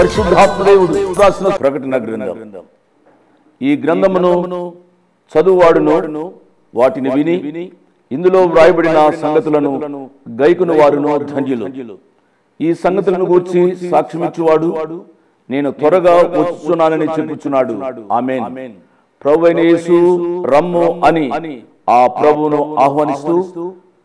పరిశుద్ధాత్మదేవుడు రాసిన ప్రకటన గ్రంథం. ఈ గ్రంథమును చదువువాడును వాటిని విని ఇందులో వ్రాయబడిన సంగతులను గైకును వారును ధన్యులు. ఈ సంగతులను గూర్చి సాక్ష్యమిచ్చువాడు నేను త్వరగా వచ్చుచున్నానని చెప్పుచున్నాడు. ఆమేన్. ప్రభువైన యేసు రమ్ము అని ఆ ప్రభువును ఆహ్వానిస్తూ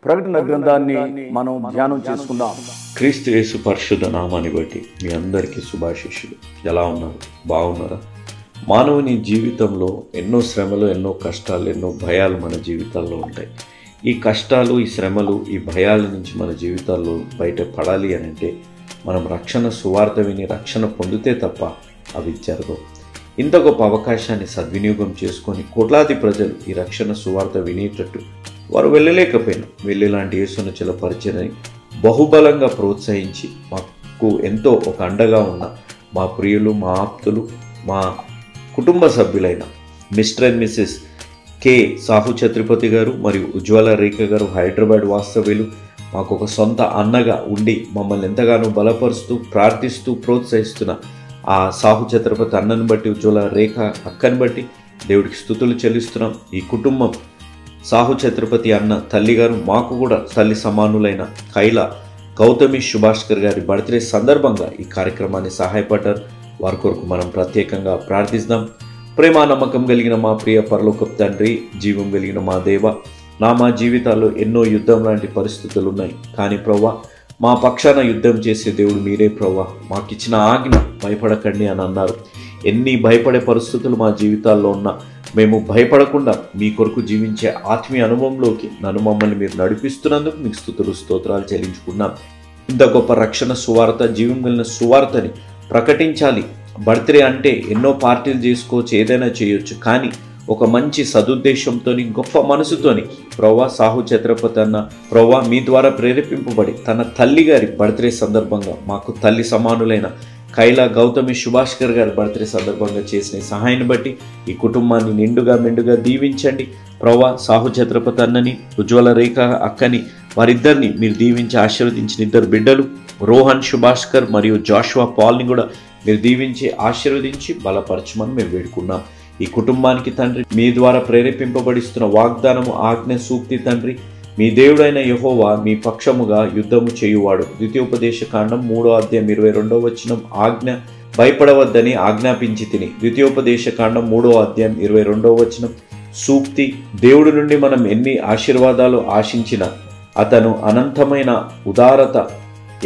ప్రకటన గ్రంథాన్ని మనం ధ్యానం చేసుకుందాం. క్రీస్తు యేసు పరిశుద్ధ నామాన్ని బట్టి మీ అందరికీ శుభాశీస్సులు. ఎలా ఉన్నారు? బాగున్నారా? మానవుని జీవితంలో ఎన్నో శ్రమలు, ఎన్నో కష్టాలు, ఎన్నో భయాలు మన జీవితాల్లో ఉంటాయి. ఈ కష్టాలు, ఈ శ్రమలు, ఈ భయాల నుంచి మన జీవితాల్లో బయట పడాలి అని అంటే మనం రక్షణ సువార్త విని రక్షణ పొందితే తప్ప అవి జరగవు. ఇంత గొప్ప అవకాశాన్ని సద్వినియోగం చేసుకొని కోట్లాది ప్రజలు ఈ రక్షణ సువార్త వినేటట్టు వారు వెళ్ళలేకపోయినా వెళ్ళేలాంటి యేసును చలపరిచని బహుబలంగా ప్రోత్సహించి మాకు ఎంతో ఒక అండగా ఉన్న మా ప్రియులు, మా ఆప్తులు, మా కుటుంబ సభ్యులైన Mr and Mrs K Sahu Chhatrapati గారు మరియు ఉజ్వల రేఖ గారు హైదరాబాద్ వాస్తవ్యులు మాకు ఒక సొంత అన్నగా ఉండి మమ్మల్ని ఎంతగానో బలపరుస్తూ ప్రార్థిస్తూ ప్రోత్సహిస్తున్న ఆ సాహు ఛత్రపతి అన్నను బట్టి, ఉజ్వల రేఖ అక్కని బట్టి దేవుడికి స్తుతులు చెల్లిస్తున్నాం. ఈ కుటుంబం సాహు ఛత్రపతి అన్న తల్లి గారు మాకు కూడా తల్లి సమానులైన కైలా గౌతమి సుభాష్కర్ గారి బర్త్డే సందర్భంగా ఈ కార్యక్రమాన్ని సహాయపడ్డారు. వారి కొరకు మనం ప్రత్యేకంగా ప్రార్థిస్తాం. ప్రేమ నమ్మకం కలిగిన మా ప్రియ పరలోకపు తండ్రి, జీవం కలిగిన మా దేవ, మా జీవితాల్లో ఎన్నో యుద్ధం లాంటి పరిస్థితులు ఉన్నాయి. కానీ ప్రవ్వా, మా పక్షాన యుద్ధం చేసే దేవుడు మీరే ప్రవ్వా. మాకిచ్చిన ఆజ్ఞ భయపడకండి అని అన్నారు. ఎన్ని భయపడే పరిస్థితులు మా జీవితాల్లో ఉన్నా మేము భయపడకుండా మీ కొరకు జీవించే ఆత్మీయ అనుభవంలోకి మమ్మల్ని మీరు నడిపిస్తున్నందుకు మీకు స్తుతులు స్తోత్రాలు చెల్లించుకున్నాం. ఇంత గొప్ప రక్షణ సువార్త, జీవం కలిగిన సువార్తని ప్రకటించాలి. బర్త్డే అంటే ఎన్నో పార్టీలు చేసుకోవచ్చు, ఏదైనా చేయొచ్చు. కానీ ఒక మంచి సదుద్దేశంతో, గొప్ప మనసుతోని ప్రవ్వా సాహు ఛత్రపతి అన్న ప్రవ్వా మీ ద్వారా ప్రేరేపింపబడి తన తల్లి గారి బర్త్డే సందర్భంగా మాకు తల్లి సమానులైన కైలా గౌతమి సుభాష్కర్ గారి బర్త్డే సందర్భంగా చేసిన సహాయాన్ని బట్టి ఈ కుటుంబాన్ని నిండుగా మెండుగా దీవించండి. ప్రవ్వా సాహు ఛత్రపతి అన్నని, ఉజ్వల రేఖ అక్కని, వారిద్దరిని మీరు దీవించి ఆశీర్వదించిన ఇద్దరు బిడ్డలు రోహన్ సుభాష్కర్ మరియు జాషువా పాల్ని కూడా మీరు దీవించి ఆశీర్వదించి బలపరచమని మేము వేడుకున్నాం. ఈ కుటుంబానికి తండ్రి మీ ద్వారా ప్రేరేపింపబడిస్తున్న వాగ్దానము, ఆజ్ఞ, సూక్తి తండ్రి మీ దేవుడైన యెహోవా మీ పక్షముగా యుద్ధము చేయువాడు. ద్వితీయోపదేశ కాండం 3వ అధ్యాయం 22వ వచనం ఆజ్ఞ భయపడవద్దని ఆజ్ఞాపించి తిని. ద్వితీయోపదేశ కాండం 3వ అధ్యాయం 22వ వచనం సూక్తి దేవుడి నుండి మనం ఎన్ని ఆశీర్వాదాలు ఆశించినా అతను అనంతమైన ఉదారత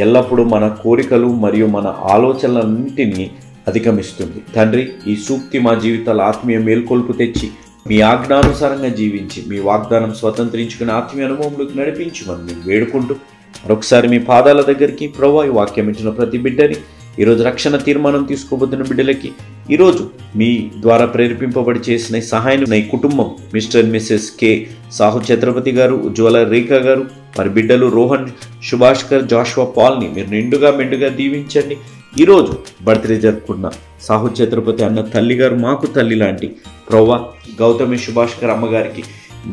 ఎల్లప్పుడూ మన కోరికలు మరియు మన ఆలోచనలన్నింటినీ అధిగమిస్తుంది. తండ్రి, ఈ సూక్తి మా జీవితాల ఆత్మీయ మేల్కొల్పు తెచ్చి మీ ఆజ్ఞానుసారంగా జీవించి మీ వాగ్దానం స్వతంత్రించుకుని ఆత్మీయ అనుభవంలోకి నడిపించమని మేము వేడుకుంటూ మరొకసారి మీ పాదాల దగ్గరికి ప్రభువా ఈ వాక్యం ఇచ్చిన ప్రతి బిడ్డని, ఈరోజు రక్షణ తీర్మానం తీసుకోబోతున్న బిడ్డలకి, ఈరోజు మీ ద్వారా ప్రేరేపింపబడి చేసిన సహాయం ఈ కుటుంబం mister and Mrs K Sahu Chhatrapati garu, Ujjwala రేఖ గారు, వారి బిడ్డలు రోహన్ సుభాష్కర్, జాషువా పాల్ని మీరు నిండుగా మెండుగా దీవించండి. ఈరోజు బర్త్డే జరుపుకున్న సాహు ఛత్రపతి అన్న తల్లి గారు మాకు తల్లి లాంటి ప్రవ్వా గౌతమి సుభాష్కర్ అమ్మగారికి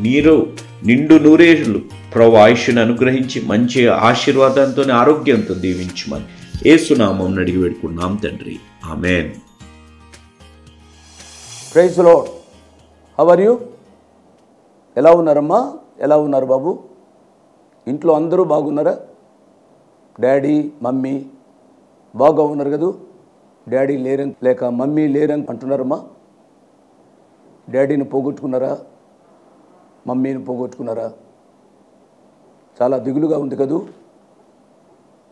మీరు నిండు నూరేళ్ళు ప్రవ్వా ఆయుష్ను అనుగ్రహించి మంచి ఆశీర్వాదంతో ఆరోగ్యంతో దీవించమని యేసు నామం అడిగి వేడుకున్నాం తండ్రి. Amen. Praise the lord. How are you? ఎలా ఉన్నారమ్మా? ఎలా ఉన్నారు బాబు? ఇంట్లో అందరూ బాగున్నారా? డాడీ, మమ్మీ బాగా ఉన్నారు కదూ? డాడీ లేరని లేక మమ్మీ లేరని అంటున్నారమ్మా? డాడీని పోగొట్టుకున్నారా? మమ్మీని పోగొట్టుకున్నారా? చాలా దిగులుగా ఉంది కదూ?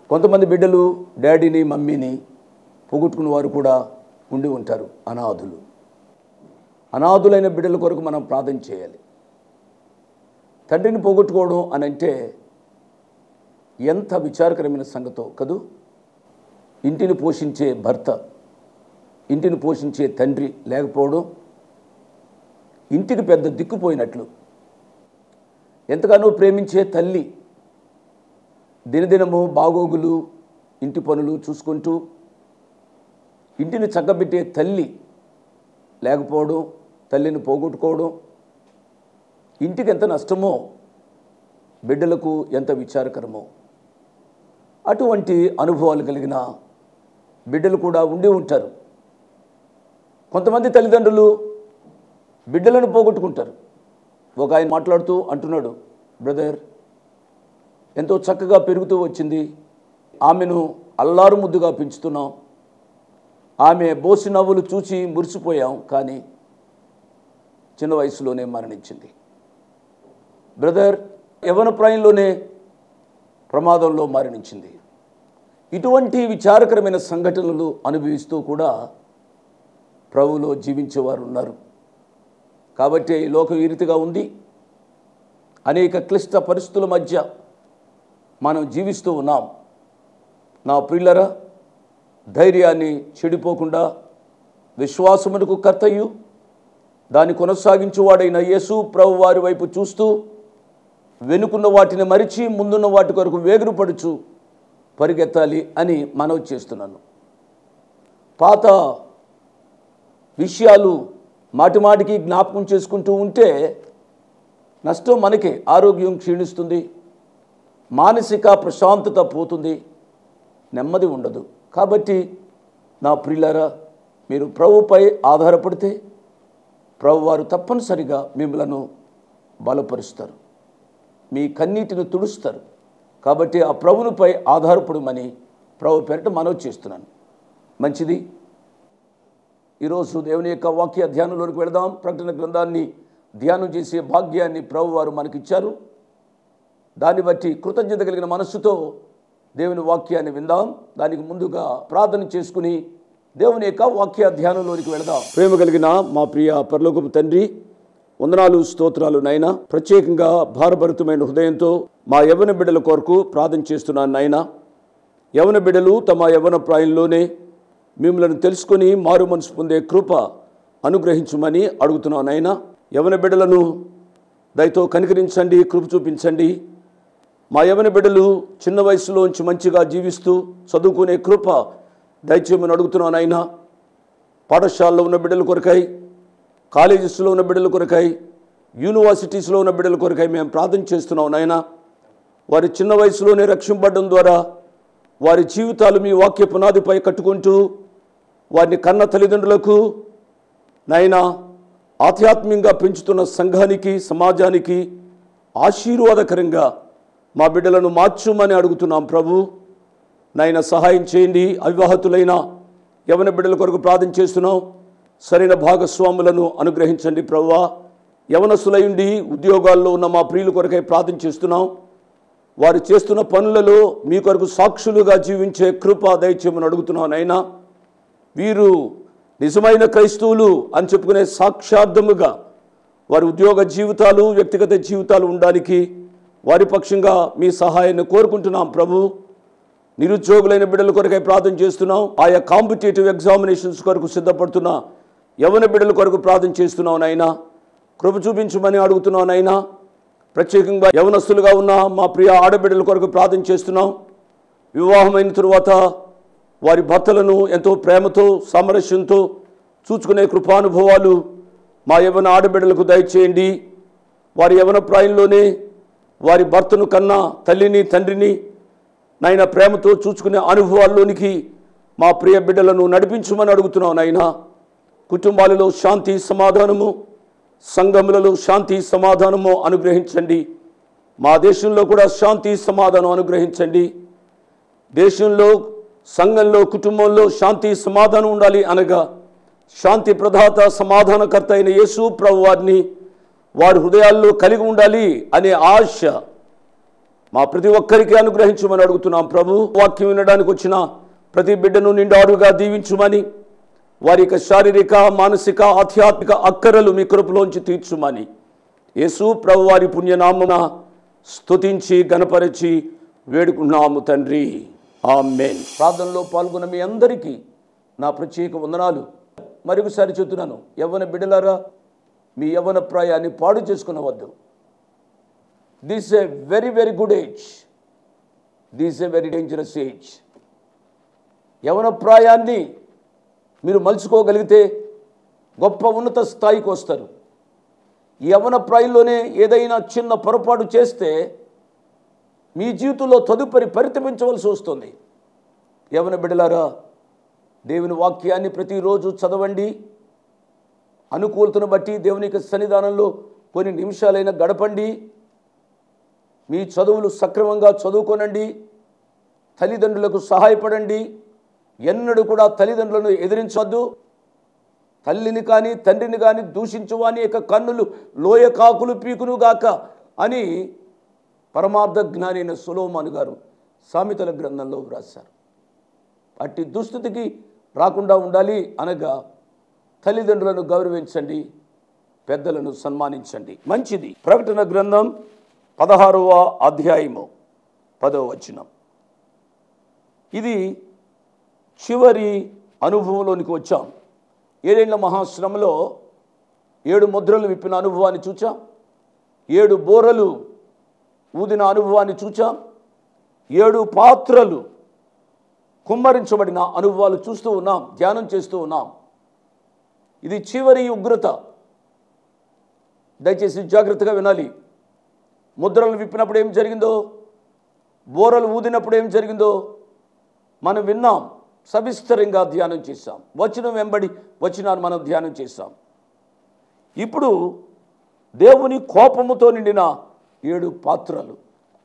కొంతమంది బిడ్డలు డాడీని, మమ్మీని పోగొట్టుకున్న వారు కూడా ఉండి ఉంటారు. అనాథులైన బిడ్డల కొరకు మనం ప్రార్థన చేయాలి. తండ్రిని పోగొట్టుకోవడం అని అంటే ఎంత విచారకరమైన సంగతో కదూ? ఇంటిని పోషించే భర్త, ఇంటిని పోషించే తండ్రి లేకపోవడం ఇంటికి పెద్ద దిక్కుపోయినట్లు. ఎంతగానో ప్రేమించే తల్లి దినదినము బాగోగులు, ఇంటి పనులు చూసుకుంటూ ఇంటిని చక్కబెట్టే తల్లి లేకపోవడం, తల్లిని పోగొట్టుకోవడం ఇంటికి ఎంత నష్టమో, బిడ్డలకు ఎంత విచారకరమో. అటువంటి అనుభవాలు కలిగిన బిడ్డలు కూడా ఉండి ఉంటారు. కొంతమంది తల్లిదండ్రులు బిడ్డలను పోగొట్టుకుంటారు. ఒక ఆయన మాట్లాడుతూ అంటున్నాడు, బ్రదర్ ఎంతో చక్కగా పెరుగుతూ వచ్చింది, ఆమెను అల్లారు ముద్దుగా పెంచుతున్నాం, ఆమె బోసి నవ్వులు చూసి మురిసిపోయాం, కానీ చిన్న వయసులోనే మరణించింది. బ్రదర్ యవ్వన ప్రాయంలోనే ప్రమాదంలో మరణించింది. ఇటువంటి విచారకరమైన సంఘటనలు అనుభవిస్తూ కూడా ప్రభువులో జీవించేవారు ఉన్నారు. కాబట్టి ఈ లోకం ఈ రీతిగా ఉంది. అనేక క్లిష్ట పరిస్థితుల మధ్య మనం జీవిస్తూ ఉన్నాం. నా ప్రియులరా, ధైర్యాన్ని చెడిపోకుండా విశ్వాసమునకు కర్తయు దాన్ని కొనసాగించువాడైన యేసు ప్రభు వారి వైపు చూస్తూ వెనుకున్న వాటిని మరిచి ముందున్న వాటి కొరకు వేగురుపడుచు పరిగెత్తాలి అని మనవి చేస్తున్నాను. పాత విషయాలు మాటిమాటికి జ్ఞాపకం చేసుకుంటూ ఉంటే నష్టం మనకే. ఆరోగ్యం క్షీణిస్తుంది, మానసిక ప్రశాంతత పోతుంది, నెమ్మది ఉండదు. కాబట్టి నా ప్రియులారా, మీరు ప్రభుపై ఆధారపడితే ప్రభువారు తప్పనిసరిగా మిమ్మలను బలపరుస్తారు, మీ కన్నీటిని తుడుస్తారు. కాబట్టి ఆ ప్రభునిపై ఆధారపడమని ప్రభు పేరిట మనవి చేస్తున్నాను. మంచిది. ఈరోజు దేవుని యొక్క వాక్య ధ్యానంలోకి వెళదాం. ప్రకటన గ్రంథాన్ని ధ్యానం చేసే భాగ్యాన్ని ప్రభువారు మనకిచ్చారు. దాన్ని బట్టి కృతజ్ఞత కలిగిన మనస్సుతో దేవుని వాక్యాన్ని విందాం. దానికి ముందుగా ప్రార్థన చేసుకుని దేవుని యొక్క వాక్య ధ్యానంలోనికి వెళదాం. ప్రేమ కలిగిన మా ప్రియ పరలోకపు తండ్రి, వందనాలు స్తోత్రాలు నాయనా. ప్రత్యేకంగా భారభరితమైన హృదయంతో మా యవ్వన బిడ్డల కొరకు ప్రార్థన చేస్తున్నాను నాయనా. యవ్వన బిడ్డలు తమ యవ్వన ప్రాయంలోనే మిమ్మల్ని తెలుసుకొని మారు మనసు పొందే కృప అనుగ్రహించమని అడుగుతున్నాను నాయనా. యవ్వన బిడ్డలను దయతో కనికరించండి, కృప చూపించండి. మా యవ్వన బిడ్డలు చిన్న వయసులోంచి మంచిగా జీవిస్తూ చదువుకునే కృప దయచేయమని అడుగుతున్నాను నాయనా. పాఠశాలలో ఉన్న బిడ్డల కొరకై, కాలేజెస్లో ఉన్న బిడ్డల కొరకై, యూనివర్సిటీస్లో ఉన్న బిడ్డల కొరకై మేము ప్రార్థన చేస్తున్నాం నాయనా. వారి చిన్న వయసులోనే రక్షింపబడడం ద్వారా వారి జీవితాలు మీ వాక్య పునాదిపై కట్టుకుంటూ వారిని కన్న తల్లిదండ్రులకు నాయనా ఆధ్యాత్మికంగా పెంచుతున్న సంఘానికి, సమాజానికి ఆశీర్వాదకరంగా మా బిడ్డలను మార్చుమని అడుగుతున్నాం ప్రభు. నాయన సహాయం చేయండి. అవివాహితులైన యవ్వన బిడ్డల కొరకు ప్రార్థన చేస్తున్నాం. సరైన భాగస్వాములను అనుగ్రహించండి ప్రభువా. యవనస్తులైండి ఉద్యోగాల్లో ఉన్న మా ప్రియుల కొరకై ప్రార్థన చేస్తున్నాం. వారు చేస్తున్న పనులలో మీ కొరకు సాక్షులుగా జీవించే కృప దయచేయమని అడుగుతున్నాం నాయనా. వీరు నిజమైన క్రైస్తవులు అని చెప్పుకునే సాక్షార్థముగా వారి ఉద్యోగ జీవితాలు, వ్యక్తిగత జీవితాలు ఉండడానికి వారి పక్షంగా మీ సహాయాన్ని కోరుకుంటున్నాం ప్రభు. నిరుద్యోగులైన బిడ్డల కొరకై ప్రార్థన చేస్తున్నాం. ఆయా కాంపిటేటివ్ ఎగ్జామినేషన్స్ కొరకు సిద్ధపడుతున్న యవ్వన బిడ్డల కొరకు ప్రార్థన చేస్తున్నాం నాయనా. కృప చూపించమని అడుగుతున్నాం నాయనా. ప్రత్యేకంగా యవనస్తులుగా ఉన్న మా ప్రియ ఆడబిడ్డల కొరకు ప్రార్థన చేస్తున్నాం. వివాహమైన తరువాత వారి భర్తలను ఎంతో ప్రేమతో, సామరస్యంతో చూసుకునే కృపానుభవాలు మా యవ్వన ఆడబిడ్డలకు దయచేయండి. వారి యవ్వన ప్రాయంలోనే వారి భర్తను కన్నా తల్లిని, తండ్రిని నాయన ప్రేమతో చూసుకునే అనుభవాల్లోనికి మా ప్రియ బిడ్డలను నడిపించమని అడుగుతున్నాం నాయన. కుటుంబాలలో శాంతి సమాధానము, సంఘములలో శాంతి సమాధానము అనుగ్రహించండి. మా దేశంలో కూడా శాంతి సమాధానం అనుగ్రహించండి. దేశంలో, సంఘంలో, కుటుంబంలో శాంతి సమాధానం ఉండాలి అనగా శాంతి ప్రదాత, సమాధానకర్త అయిన యేసు ప్రభు వారిని వారి హృదయాల్లో కలిగి ఉండాలి అనే ఆశ మా ప్రతి ఒక్కరికి అనుగ్రహించమని అడుగుతున్నాం ప్రభు. వాక్యం వినడానికి వచ్చిన ప్రతి బిడ్డను నిండారుగా దీవించుమని, వారి యొక్క శారీరక, మానసిక, ఆధ్యాత్మిక అక్కరలు మీ కృపలోంచి తీర్చుమని యేసు ప్రభు వారి పుణ్యనామమున స్తుతించి గణపరిచి వేడుకున్నాము తండ్రి. ఆమేన్. ప్రార్థనలో పాల్గొన్న మీ అందరికీ నా ప్రత్యేక వందనాలు. మరొకసారి చెప్తున్నాను, యవ్వన బిడ్డలారా, మీ యవ్వన ప్రాయాన్ని పాడు చేసుకునవద్దు. This a very very good age, this a very dangerous age. యవ్వన ప్రాయాన్ని మీరు మలుచుకోగలిగితే గొప్ప ఉన్నత స్థాయికి వస్తారు. ఈ యవ్వన ప్రాయంలోనే ఏదైనా చిన్న పొరపాటు చేస్తే మీ జీవితంలో తదుపరి పరితపించవలసి వస్తుంది. యవ్వన బిడ్డలారా, దేవుని వాక్యాన్ని ప్రతిరోజు చదవండి. అనుకూలతను బట్టి దేవునికి సన్నిధానంలో కొన్ని నిమిషాలైనా గడపండి. మీ చదువులు సక్రమంగా చదువుకోనండి. తల్లిదండ్రులకు సహాయపడండి. ఎన్నడూ కూడా తల్లిదండ్రులను ఎదిరించవద్దు. తల్లిని కానీ తండ్రిని కానీ దూషించువాని యొక్క కన్నులు లోయ కాకులు పీకునుగాక అని పరమార్థ జ్ఞాని అయిన సొలొమోను గారు సామెతల గ్రంథంలో వ్రాశారు. అట్టి దుస్థితికి రాకుండా ఉండాలి అనగా తల్లిదండ్రులను గౌరవించండి, పెద్దలను సన్మానించండి. మంచిది. ప్రకటన గ్రంథం 16వ అధ్యాయము 10వ వచనం. ఇది చివరి అనుభవంలోనికి వచ్చాం. 7 ఏళ్ల మహాశ్రమలో 7 ముద్రలు విప్పిన అనుభవాన్ని చూచాం. 7 బోరలు ఊదిన అనుభవాన్ని చూచాం. 7 పాత్రలు కుమ్మరించబడిన అనుభవాలు చూస్తూ ఉన్నాం, ధ్యానం చేస్తూ ఉన్నాం. ఇది చివరి ఉగ్రత. దయచేసి జాగ్రత్తగా వినాలి. ముద్రలు విప్పినప్పుడు ఏం జరిగిందో, బోరలు ఊదినప్పుడు ఏం జరిగిందో మనం విన్నాం. సవిస్తరంగా ధ్యానం చేశాం. వచనం వెంబడి వచనాన్ని మనం ధ్యానం చేశాం. ఇప్పుడు దేవుని కోపముతో నిండిన 7 పాత్రలు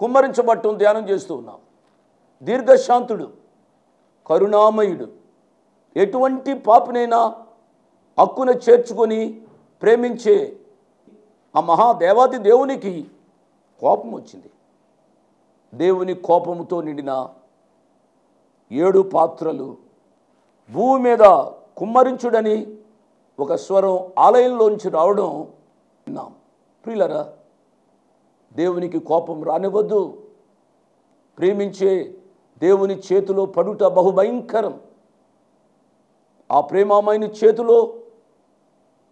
కుమ్మరించబట్టం ధ్యానం చేస్తూ ఉన్నాం. దీర్ఘశాంతుడు, కరుణామయుడు, ఎటువంటి పాపినైనా హక్కున చేర్చుకొని ప్రేమించే ఆ మహాదేవాది దేవునికి కోపం వచ్చింది. దేవుని కోపముతో నిండిన 7 పాత్రలు భూమి మీద కుమ్మరించుడని ఒక స్వరం ఆలయంలోంచి రావడం విన్నాం. ప్రియులరా, దేవునికి కోపం రానివ్వద్దు. ప్రేమించే దేవుని చేతిలో పడుట బహుభయంకరం. ఆ ప్రేమమైన చేతిలో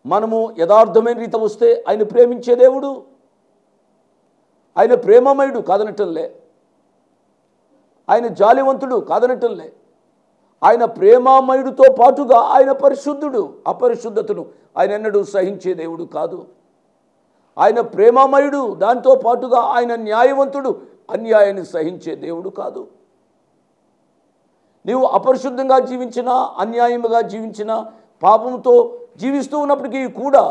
మనము యథార్థమైన రీతి వస్తే ఆయన ప్రేమించే దేవుడు. ఆయన ప్రేమమయుడు కాదనటంలే, ఆయన జాలివంతుడు కాదనటంలే. ఆయన ప్రేమమయుడితో పాటుగా ఆయన పరిశుద్ధుడు. అపరిశుద్ధతను ఆయన ఎన్నడూ సహించే దేవుడు కాదు. ఆయన ప్రేమమయుడు, దాంతో పాటుగా ఆయన న్యాయవంతుడు, అన్యాయాన్ని సహించే దేవుడు కాదు. నీవు అపరిశుద్ధంగా జీవించినా, అన్యాయముగా జీవించినా, పాపంతో జీవిస్తూ ఉన్నప్పటికీ కూడా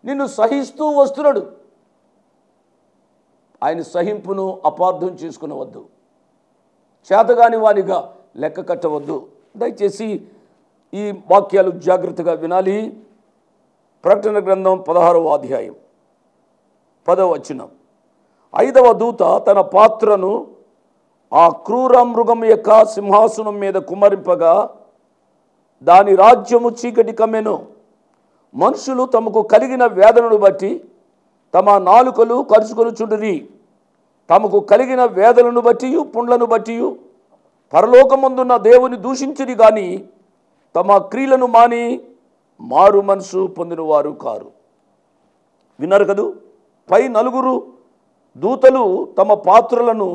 నిన్ను సహిస్తూ వస్తున్నాడు. ఆయన సహింపును అపార్థం చేసుకునవద్దు, చేతగాని వానిగా లెక్క కట్టవద్దు. దయచేసి ఈ వాక్యాలు జాగ్రత్తగా వినాలి. ప్రకటన గ్రంథం 16వ అధ్యాయం 10వ వచనం. 5వ దూత తన పాత్రను ఆ క్రూర మృగం యొక్క సింహాసనం మీద కుమ్మరింపగా దాని రాజ్యము చీకటి కమ్మెను. మనుషులు తమకు కలిగిన వేదనను బట్టి తమ నాలుకలు కరుచుకొనుచుండిరి. తమకు కలిగిన వేదనను బట్టి పుండ్లను బట్టి పరలోకమందున్న దేవుని దూషించిరి గాని తమ క్రియలను మాని మారు మనసు పొందినవారు కారు. విన్నారు కదూ? పై 4 దూతలు తమ పాత్రలను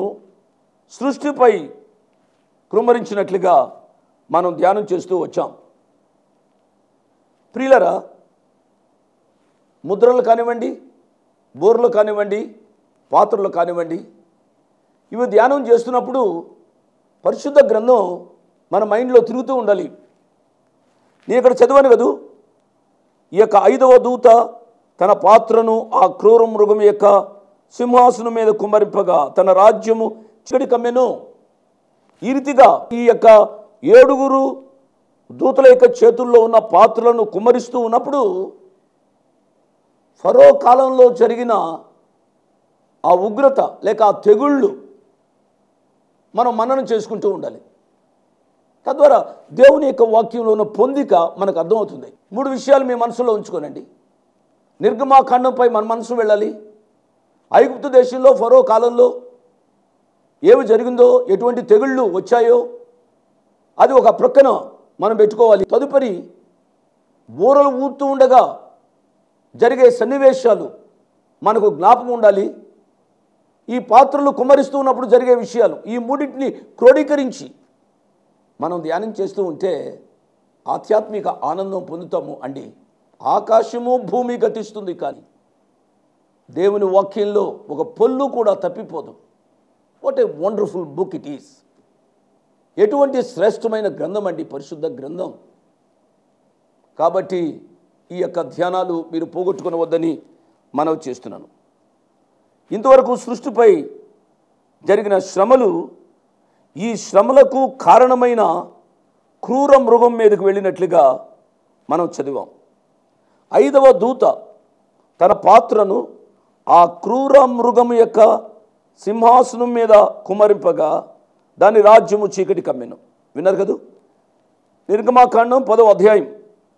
సృష్టిపై కృమ్మరించినట్లుగా మనం ధ్యానం చేస్తూ వచ్చాం. ప్రియులరా, ముద్రలు కానివ్వండి, బోర్లు కానివ్వండి, పాత్రలు కానివ్వండి, ఇవి ధ్యానం చేస్తున్నప్పుడు పరిశుద్ధ గ్రంథం మన మైండ్లో తిరుగుతూ ఉండాలి. నేను ఇక్కడ చదివాను కదూ, ఈ యొక్క 5వ దూత తన పాత్రను ఆ క్రూర మృగం యొక్క సింహాసనం మీద కుమ్మరింపగా తన రాజ్యము చీకటి కమ్మెను. ఈ రీతిగా ఈ యొక్క 7 దూతల యొక్క చేతుల్లో ఉన్న పాత్రలను కుమ్మరిస్తూ ఉన్నప్పుడు ఫరో కాలంలో జరిగిన ఆ ఉగ్రత లేక ఆ తెగుళ్ళు మనం మననం చేసుకుంటూ ఉండాలి. తద్వారా దేవుని యొక్క వాక్యంలో ఉన్న పొందిక మనకు అర్థమవుతుంది. 3 విషయాలు మీ మనసులో ఉంచుకోనండి. నిర్గమాకాండంపై మన మనసు వెళ్ళాలి. ఐగుప్తు దేశంలో ఫరో కాలంలో ఏమి జరిగిందో, ఎటువంటి తెగుళ్ళు వచ్చాయో అది ఒక ప్రక్కన మనం పెట్టుకోవాలి. తదుపరి బూరలు ఊదుతూ ఉండగా జరిగే సన్నివేశాలు మనకు జ్ఞాపకం ఉండాలి. ఈ పాత్రలు కుమ్మరిస్తూ ఉన్నప్పుడు జరిగే విషయాలు, ఈ 3టిని క్రోడీకరించి మనం ధ్యానం చేస్తూ ఉంటే ఆధ్యాత్మిక ఆనందం పొందుతాము అండి. ఆకాశము భూమి గతిస్తుంది, కానీ దేవుని వాక్యంలో ఒక పొల్లు కూడా తప్పిపోదు. What a wonderful book it is. ఎటువంటి శ్రేష్టమైన గ్రంథం అండి పరిశుద్ధ గ్రంథం. కాబట్టి ఈ యొక్క ధ్యానాలు మీరు పోగొట్టుకునవద్దని మనవి చేస్తున్నాను. ఇంతవరకు సృష్టిపై జరిగిన శ్రమలు, ఈ శ్రమలకు కారణమైన క్రూర మృగం మీదకు వెళ్ళినట్లుగా మనం చదివాం. 5వ దూత తన పాత్రను ఆ క్రూర మృగము యొక్క సింహాసనం మీద కుమరింపగా దాని రాజ్యము చీకటి కమ్మెను. విన్నారు కదా? నిర్గమాకాండం 10వ అధ్యాయం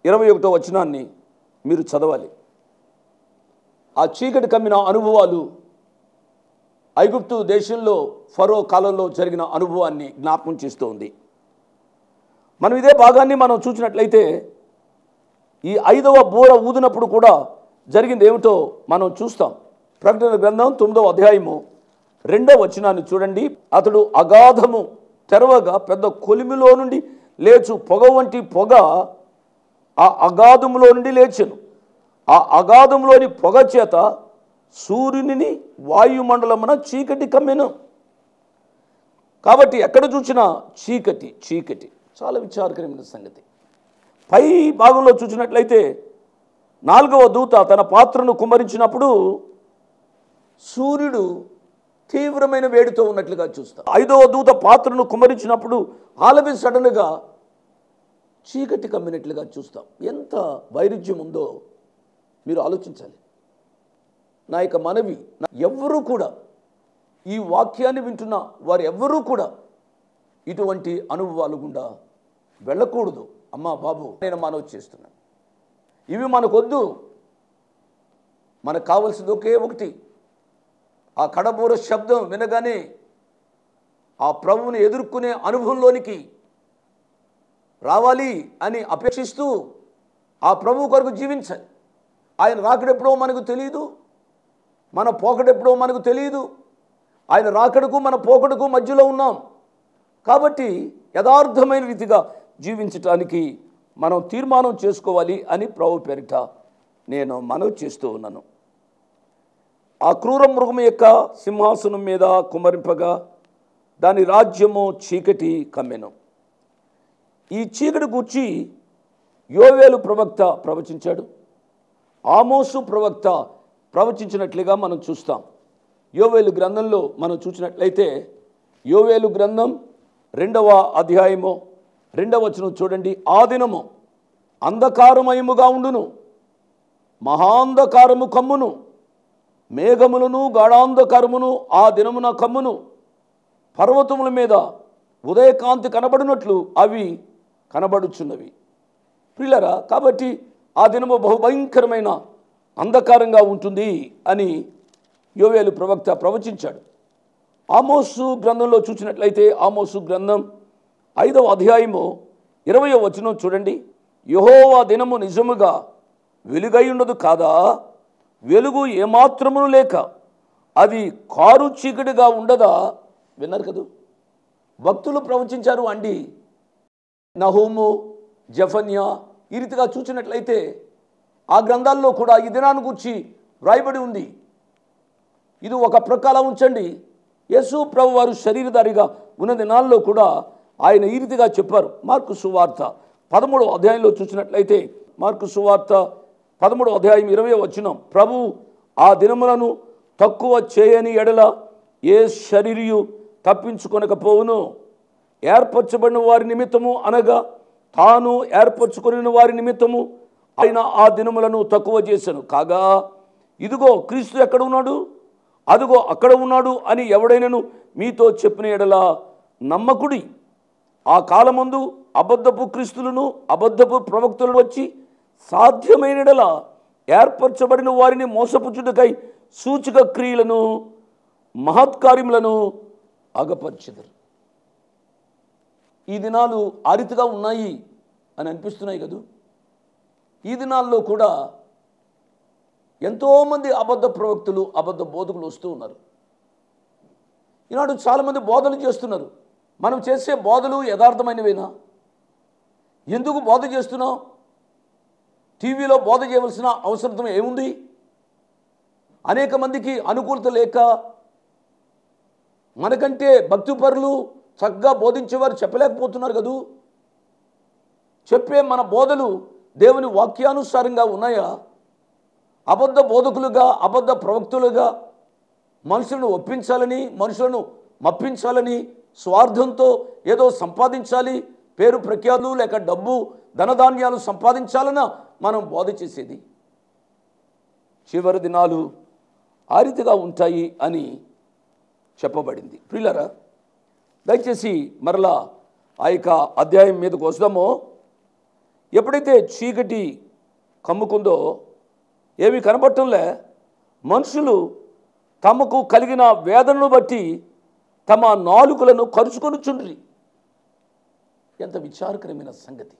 21వ వచనాన్ని మీరు చదవాలి. ఆ చీకటి కమ్మిన అనుభవాలు ఐగుప్తు దేశంలో ఫరో కాలంలో జరిగిన అనుభవాన్ని జ్ఞాపకం చేస్తూ ఉంది. మనం ఇదే భాగాన్ని మనం చూసినట్లయితే ఈ 5వ బూర ఊదినప్పుడు కూడా జరిగింది ఏమిటో మనం చూస్తాం. ప్రకటన గ్రంథం 9వ అధ్యాయము 2వ వచనాన్ని చూడండి. అతడు అగాధము తెరవగా పెద్ద కొలిమిలో నుండి లేచు పొగ వంటి పొగ ఆ అగాధములో నుండి లేచెను. ఆ అగాధంలోని పొగ చేత సూర్యుని వాయుమండలమున చీకటి కమ్మెను. కాబట్టి ఎక్కడ చూసినా చీకటి చీకటి. చాలా విచారకరమైన సంగతి. పై భాగంలో చూసినట్లయితే 4వ దూత తన పాత్రను కుమ్మరించినప్పుడు సూర్యుడు తీవ్రమైన వేడితో ఉన్నట్లుగా చూస్తాం. 5వ దూత పాత్రను కుమ్మరించినప్పుడు ఆలబి సడన్గా చీకటి కమ్మినట్లుగా చూస్తాం. ఎంత వైరుధ్యం ఉందో మీరు ఆలోచించాలి. నా యొక్క మనవి, ఎవ్వరూ కూడా ఈ వాక్యాన్ని వింటున్న వారు ఎవ్వరూ కూడా ఇటువంటి అనుభవాలు గుండా వెళ్ళకూడదు. అమ్మా బాబు, నేను మనవి చేస్తున్నాను. ఇవి మనకొద్దు. మనకు కావాల్సింది ఒకే ఒకటి, ఆ కడబూర శబ్దం వినగానే ఆ ప్రభువుని ఎదుర్కొనే అనుభవంలోనికి రావాలి అని అపేక్షిస్తూ ఆ ప్రభువు కొరకు జీవించాలి. ఆయన రాకడెప్పుడో మనకు తెలియదు, మన పోకడెప్పుడో మనకు తెలియదు. ఆయన రాకడకు మన పోకడకు మధ్యలో ఉన్నాం. కాబట్టి యథార్థమైన రీతిగా జీవించటానికి మనం తీర్మానం చేసుకోవాలి అని ప్రభు పేరిట నేను మనవి చేస్తూ ఉన్నాను. ఆ క్రూర మృగం యొక్క సింహాసనం మీద కుమరింపగా దాని రాజ్యము చీకటి కమ్మెను. ఈ చీకటి గూర్చి యోవేలు ప్రవక్త ప్రవచించాడు. ఆమోసు ప్రవక్త ప్రవచించినట్లుగా మనం చూస్తాం. యోవేలు గ్రంథంలో మనం చూసినట్లయితే యోవేలు గ్రంథం 2వ అధ్యాయము 2వ వచనం చూడండి. ఆ దినము అంధకారమయముగా ఉండును, మహాంధకారము కమ్మును, మేఘములను గాఢాంధకారమును ఆ దినమున కమ్మును, పర్వతముల మీద ఉదయకాంతి కనబడినట్లు అవి కనబడుచున్నవి. ప్రియులారా, కాబట్టి ఆ దినము బహుభయంకరమైన అంధకారంగా ఉంటుంది అని యోవేలు ప్రవక్త ప్రవచించాడు. ఆమోసు గ్రంథంలో చూసినట్లయితే ఆమోసు గ్రంథం 5వ అధ్యాయము 20వ వచనం చూడండి. యెహోవా దినము నిజముగా వెలుగై ఉండదు కాదా? వెలుగు ఏమాత్రమును లేక అది కారు చీకటిగా ఉండదా? విన్నారు కదా, భక్తులు ప్రవచించారు అండి. నహూము, జెఫన్యా ఈ రీతిగా చూసినట్లయితే ఆ గ్రంథాల్లో కూడా ఈ దినాన్ని గురించి వ్రాయబడి ఉంది. ఇది ఒక ప్రకాల ఉంచండి. యేసు ప్రభు వారు శరీరధారిగా ఉన్న దినాల్లో కూడా ఆయన ఈ రీతిగా చెప్పారు. మార్కు సువార్త 13వ అధ్యాయంలో చూసినట్లయితే మార్కు సువార్త 13వ అధ్యాయం 20వ వచనం, ప్రభు ఆ దినములను తక్కువ చేయని ఎడల ఏ శరీరియు తప్పించుకొనకపోవును. ఏర్పరచబడిన వారి నిమిత్తము అనగా తాను ఏర్పరచుకొనిన వారి నిమిత్తము ఆయన ఆ దినములను తక్కువ చేశాను. కాగా ఇదిగో క్రీస్తు ఎక్కడ ఉన్నాడు, అదిగో అక్కడ ఉన్నాడు అని ఎవడైనాను మీతో చెప్పిన ఎడల నమ్మకుడి. ఆ కాలమందు అబద్ధపు క్రీస్తులను అబద్ధపు ప్రవక్తలను వచ్చి సాధ్యమైన ఎడల ఏర్పరచబడిన వారిని మోసపుచ్చుటకై సూచక క్రియలను మహత్కార్యములను అగపరచెదరు. ఈ దినాలు ఆ రీతిగా ఉన్నాయి అని అనిపిస్తున్నాయి కదూ. ఈ దినాల్లో కూడా ఎంతోమంది అబద్ధ ప్రవక్తులు అబద్ధ బోధకులు వస్తూ ఉన్నారు. ఈనాడు చాలామంది బోధలు చేస్తున్నారు. మనం చేసే బోధలు యథార్థమైనవేనా? ఎందుకు బోధ చేస్తున్నాం? టీవీలో బోధ చేయవలసిన అవసరం ఏముంది? అనేక మందికి అనుకూలత లేక మనకంటే భక్తిపరులు చక్కగా బోధించేవారు చెప్పలేకపోతున్నారు కదూ. చెప్పే మన బోధలు దేవుని వాక్యానుసారంగా ఉన్నాయా? అబద్ధ బోధకులుగా, అబద్ధ ప్రవక్తులుగా మనుషులను ఒప్పించాలని, మనుషులను మప్పించాలని, స్వార్థంతో ఏదో సంపాదించాలి, పేరు ప్రఖ్యాతులు లేక డబ్బు ధనధాన్యాలు సంపాదించాలన్నా మనం బోధ చేసేది? చివరి దినాలు ఆ రీతిగా ఉంటాయి అని చెప్పబడింది. ప్రియులారా, దయచేసి మరలా ఆ యొక్క అధ్యాయం మీదకు వస్తామో, ఎప్పుడైతే చీకటి కమ్ముకుందో ఏమి కనబడటంలే, మనుషులు తమకు కలిగిన వేదనను బట్టి తమ నాలుకలను కరుచుకొనుచుండ్రి. ఎంత విచారకరమైన సంగతి!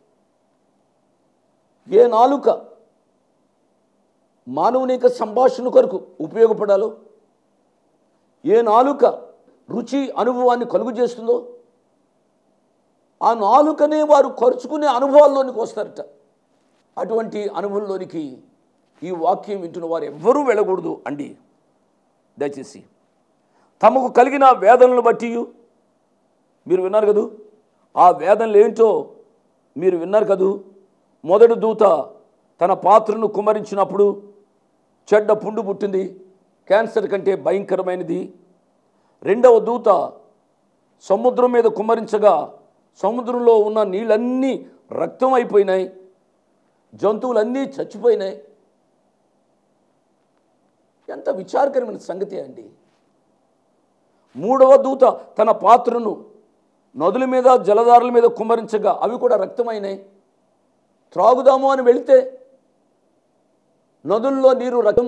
ఏ నాలుక మానవుని యొక్క సంభాషణ కొరకు ఉపయోగపడాలో, ఏ నాలుక రుచి అనుభవాన్ని కలుగు చేస్తుందో, ఆ నాలుకనే వారు ఖర్చుకునే అనుభవాల్లోనికి వస్తారట. అటువంటి అనుభవంలోనికి ఈ వాక్యం వింటున్న వారు ఎవ్వరూ వెళ్ళకూడదు అండి. దయచేసి తమకు కలిగిన వేదనలు బట్టి, మీరు విన్నారు కదూ, ఆ వేదనలు ఏంటో మీరు విన్నారు కదూ. మొదటి దూత తన పాత్రను కుమ్మరించినప్పుడు చెడ్డ పుండు పుట్టింది, క్యాన్సర్ కంటే భయంకరమైనది. రెండవ దూత సముద్రం మీద కుమ్మరించగా సముద్రంలో ఉన్న నీళ్ళన్నీ రక్తం అయిపోయినాయి, జంతువులన్నీ చచ్చిపోయినాయి. ఎంత విచారకరమైన సంగతి అండి. మూడవ దూత తన పాత్రను నదుల మీద, జలధారల మీద కుమ్మరించగా అవి కూడా రక్తమైనాయి. త్రాగుదాము అని వెళితే నదుల్లో నీరు రక్తం,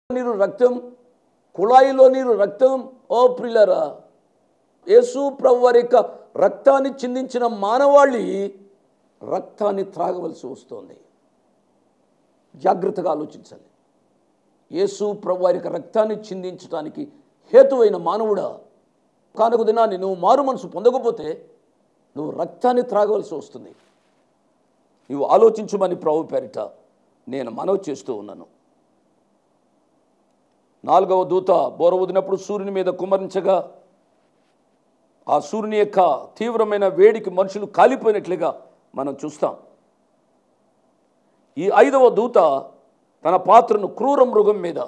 నీరు రక్తం, కుళాయిలో నీరు రక్తం. ఓ ప్రియులారా, యేసు ప్రభు వారి యొక్క రక్తాన్ని చిందించిన మానవాళి రక్తాన్ని త్రాగవలసి వస్తుంది. జాగ్రత్తగా ఆలోచించాలి. యేసు ప్రభు వారి యొక్క రక్తాన్ని చిందించడానికి హేతువైన మానవుడా, కానుక దినాన్ని నువ్వు మారు మనసు పొందకపోతే నువ్వు రక్తాన్ని త్రాగవలసి వస్తుంది. నువ్వు ఆలోచించమని ప్రభు పేరిట నేను మనవి చేస్తూ ఉన్నాను. నాలుగవ దూత బోర ఊదినప్పుడు సూర్యుని మీద కుమ్మరించగా ఆ సూర్యుని యొక్క తీవ్రమైన వేడికి మనుషులు కాలిపోయినట్లుగా మనం చూస్తాం. ఈ ఐదవ దూత తన పాత్రను క్రూర మృగం మీద,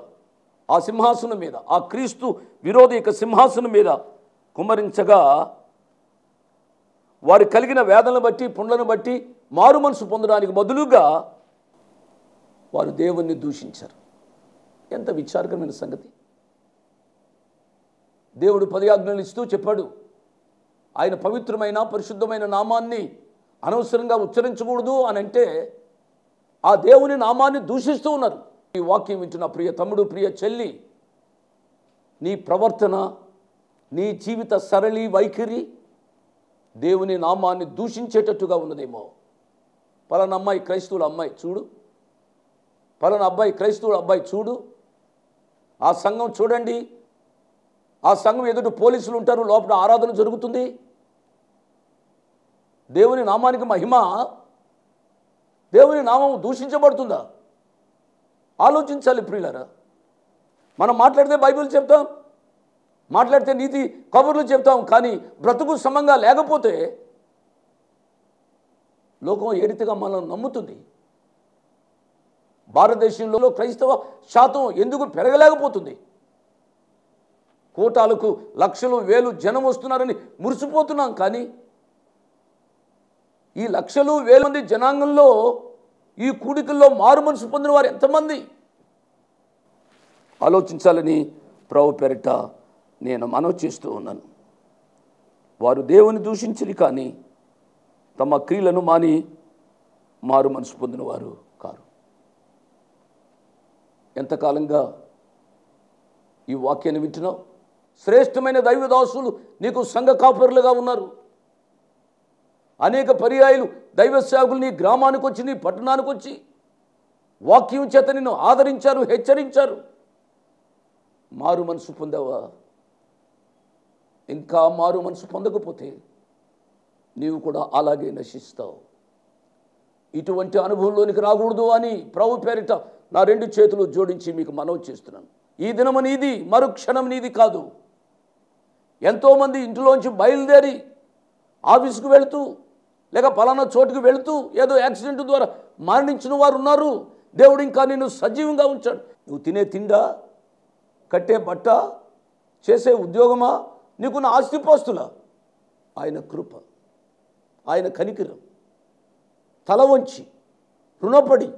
ఆ సింహాసనం మీద, ఆ క్రీస్తు విరోధి యొక్క సింహాసనం మీద కుమ్మరించగా వారి కలిగిన వేదనను బట్టి, పుండ్లను బట్టి మారు మనసు పొందడానికి బదులుగా వారు దేవుణ్ణి దూషించారు. ఎంత విచారకరమైన సంగతి! దేవుడు 10 ఆజ్ఞలు ఇస్తూ చెప్పాడు, ఆయన పవిత్రమైన పరిశుద్ధమైన నామాన్ని అనవసరంగా ఉచ్చరించకూడదు అని అంటే ఆ దేవుని నామాన్ని దూషిస్తూ ఉన్నారు. ఈ వాక్యం వింటున్న ప్రియ తమ్ముడు, ప్రియ చెల్లి, నీ ప్రవర్తన, నీ జీవిత సరళి వైఖరి దేవుని నామాన్ని దూషించేటట్టుగా ఉన్నదేమో. పలానా అమ్మాయి క్రైస్తవుల అమ్మాయి చూడు, పలానా అబ్బాయి క్రైస్తవుల అబ్బాయి చూడు, ఆ సంఘం చూడండి, ఆ సంఘం ఎదుట పోలీసులు ఉంటారు, లోపల ఆరాధన జరుగుతుంది. దేవుని నామానికి మహిమ, దేవుని నామం దూషించబడుతుందా? ఆలోచించాలి ప్రియులారా. మనం మాట్లాడితే బైబిల్ చెప్తాం, మాట్లాడితే నీతి కబుర్లు చెప్తాం, కానీ బ్రతుకు సమంగా లేకపోతే లోకం ఏ రీతిగా మనల్ని నమ్ముతుంది? భారతదేశంలో క్రైస్తవ శాతం ఎందుకు పెరగలేకపోతుంది? కోటాలకు లక్షలు వేలు జనం వస్తున్నారని మురిసిపోతున్నాం, కానీ ఈ లక్షలు వేల మంది జనాంగంలో ఈ కూడికల్లో మారు మనసు పొందిన వారు ఎంతమంది? ఆలోచించాలని ప్రభు పేరిట నేను మనవి చేస్తూ ఉన్నాను. వారు దేవుని దూషించరు, కానీ తమ క్రియలను మాని మారు మనసు పొందిన వారు కారు. ఎంతకాలంగా ఈ వాక్యాన్ని వింటున్నావు? శ్రేష్టమైన దైవదాసులు నీకు సంఘ కాపరులుగా ఉన్నారు. అనేక పర్యాయాలు దైవ సేవకులు నీ గ్రామానికి వచ్చి, నీ పట్టణానికి వచ్చి వాక్యం చేత నిన్ను ఆదరించారు, హెచ్చరించారు. మారు మనసు పొందావా? ఇంకా మారు మనసు పొందకపోతే నీవు కూడా అలాగే నశిస్తావు. ఇటువంటి అనుభవంలోనికి రాకూడదు అని ప్రభు పేరిట నా 2 చేతులు జోడించి మీకు మనవి చేస్తున్నాను. ఈ దినము నీది, మరుక్షణం నీది కాదు. ఎంతోమంది ఇంటిలోంచి బయలుదేరి ఆఫీస్కి వెళుతూ లేక పలానా చోటుకు వెళుతూ ఏదో యాక్సిడెంట్ ద్వారా మరణించిన వారు ఉన్నారు. దేవుడు ఇంకా నిన్ను సజీవంగా ఉంచాడు. నువ్వు తినే తిండా, కట్టే బట్ట, చేసే ఉద్యోగమా, నీకున్న ఆస్తిపాస్తులా? ఆయన కృప, ఆయన కనికరం. తల వంచి రుణపడి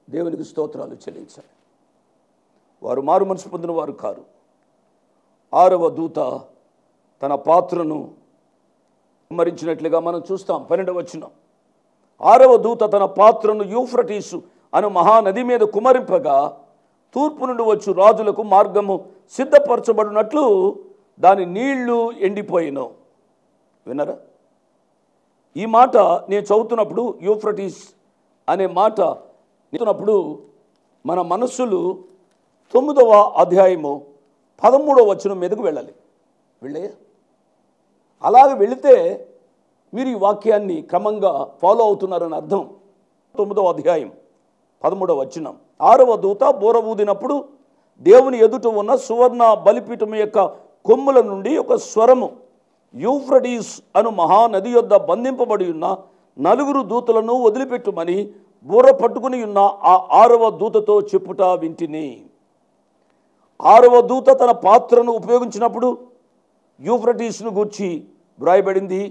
దేవునికి స్తోత్రాలు చెల్లించాలి. వారు మారు మనసు పొందిన వారు కారు. 6వ దూత తన పాత్రను కుమ్మరించినట్లుగా మనం చూస్తాం. 12వ వచనం. 6వ దూత తన పాత్రను యూఫ్రటీసు అను మహానది మీద కుమ్మరింపగా తూర్పు నుండి వచ్చు రాజులకు మార్గము సిద్ధపరచబడినట్లు దాని నీళ్లు ఎండిపోయిను. వినరా? ఈ మాట నేను చదువుతున్నప్పుడు, యూఫ్రటీస్ అనే మాట చదువుతున్నప్పుడు మన మనస్సులు 9వ అధ్యాయము 13వ వచనం మీదకు వెళ్ళాలి. వెళ్ళే అలాగే వెళితే మీరు ఈ వాక్యాన్ని క్రమంగా ఫాలో అవుతున్నారని అర్థం. 9వ అధ్యాయం 13వ వచనం. 6వ దూత బూర ఊదినప్పుడు దేవుని ఎదుట ఉన్న సువర్ణ బలిపీఠం యొక్క కొమ్ముల నుండి ఒక స్వరము యూఫ్రటీస్ అను మహానది యొద్ద బంధింపబడి ఉన్న 4 దూతలను వదిలిపెట్టుమని బూర పట్టుకుని ఉన్న ఆ 6వ దూతతో చెప్పుట వింటిని. 6వ దూత తన పాత్రను ఉపయోగించినప్పుడు యూఫ్రటీస్ను గూర్చి వ్రాయబడింది.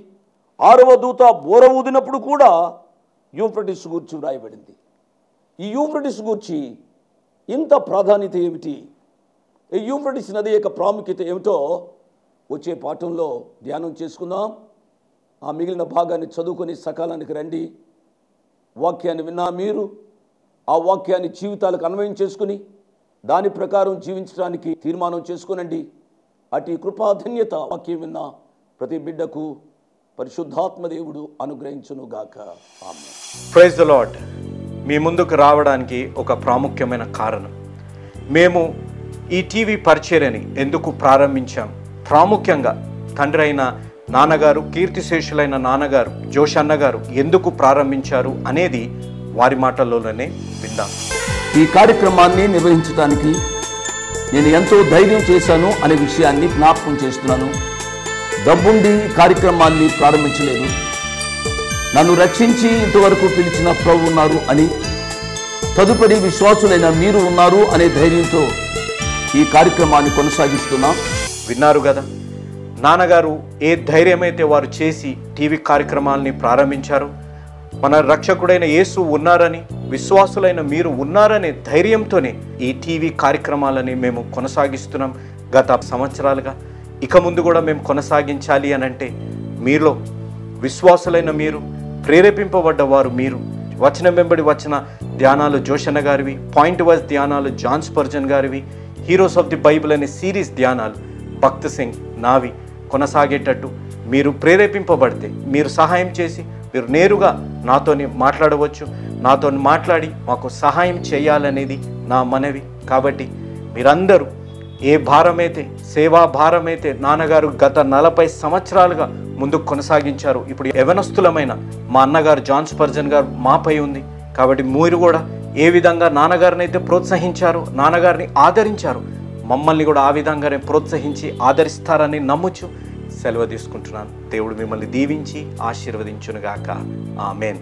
6వ దూత బూర ఊదినప్పుడు కూడా యూఫ్రటీస్ గూర్చి వ్రాయబడింది. ఈ యూఫ్రటీస్ గూర్చి ఇంత ప్రాధాన్యత ఏమిటి? ఈ యూఫ్రటీస్ నది యొక్క ప్రాముఖ్యత ఏమిటో వచ్చే పాఠంలో ధ్యానం చేసుకుందాం. ఆ మిగిలిన భాగాన్ని చదువుకొని సకాలానికి రండి. వాక్యాన్ని విన్నా మీరు ఆ వాక్యాన్ని జీవితాలకు అన్వయం చేసుకుని దాని ప్రకారం జీవించడానికి తీర్మానం చేసుకునండి. అటు కృపాధన్యత వాక్యం విన్న ప్రతి బిడ్డకు పరిశుద్ధాత్మ దేవుడు అనుగ్రహించునుగాక. ఆమేన్. Praise the lord. మీ ముందుకు రావడానికి ఒక ప్రాముఖ్యమైన కారణం, మేము ఈ టీవీ పరిచర్యని ఎందుకు ప్రారంభించాం, ప్రాముఖ్యంగా తండ్రి అయిన నాన్నగారు, కీర్తిశేషులైన నాన్నగారు జోష్ అన్నగారు ఎందుకు ప్రారంభించారు అనేది వారి మాటల్లోనే విందాం. ఈ కార్యక్రమాన్ని నిర్వహించడానికి నేను ఎంతో ధైర్యం చేశాను అనే విషయాన్ని జ్ఞాపకం చేస్తున్నాను. డబ్బుండి ఈ కార్యక్రమాన్ని ప్రారంభించలేదు. నన్ను రక్షించి ఇంతవరకు పిలిచిన ప్రభు ఉన్నారు అని, తదుపరి విశ్వాసులైన మీరు ఉన్నారు అనే ధైర్యంతో ఈ కార్యక్రమాన్ని కొనసాగిస్తున్నాం. విన్నారు కదా, నాన్నగారు ఏ ధైర్యమైతే వారు చేసి టీవీ కార్యక్రమాలని ప్రారంభించారు, మన రక్షకుడైన యేసు ఉన్నారని, విశ్వాసులైన మీరు ఉన్నారనే ధైర్యంతోనే ఈ టీవీ కార్యక్రమాలని మేము కొనసాగిస్తున్నాం గత సంవత్సరాలుగా. ఇక ముందు కూడా మేము కొనసాగించాలి అని అంటే మీలో విశ్వాసులైన మీరు, ప్రేరేపింపబడ్డ వారు మీరు, వచనం వెంబడి వచ్చిన ధ్యానాలు జోషన్న గారివి, పాయింట్ వైజ్ ధ్యానాలు జాన్ స్పర్జన్ గారివి, హీరోస్ ఆఫ్ ది బైబిల్ అనే సిరీస్ ధ్యానాలు భక్త్ సింగ్ నావి కొనసాగేటట్టు మీరు ప్రేరేపింపబడితే, మీరు సహాయం చేసి మీరు నేరుగా నాతోని మాట్లాడవచ్చు. నాతో మాట్లాడి మాకు సహాయం చేయాలనేది నా మనవి. కాబట్టి మీరందరూ ఏ భారమైతే, సేవా భారమైతే నాన్నగారు గత 40 సంవత్సరాలుగా ముందుకు కొనసాగించారు, ఇప్పుడు యవనస్తులమైన మా అన్నగారు జాన్ స్పర్జన్ గారు మాపై ఉంది. కాబట్టి మీరు కూడా ఏ విధంగా నాన్నగారిని అయితే ప్రోత్సహించారు, నాన్నగారిని ఆదరించారు, మమ్మల్ని కూడా ఆ విధంగానే ప్రోత్సహించి ఆదరిస్తారని నమ్ముచు సెలవు తీసుకుంటున్నాను. దేవుడు మిమ్మల్ని దీవించి ఆశీర్వదించునుగాక. ఆమేన్.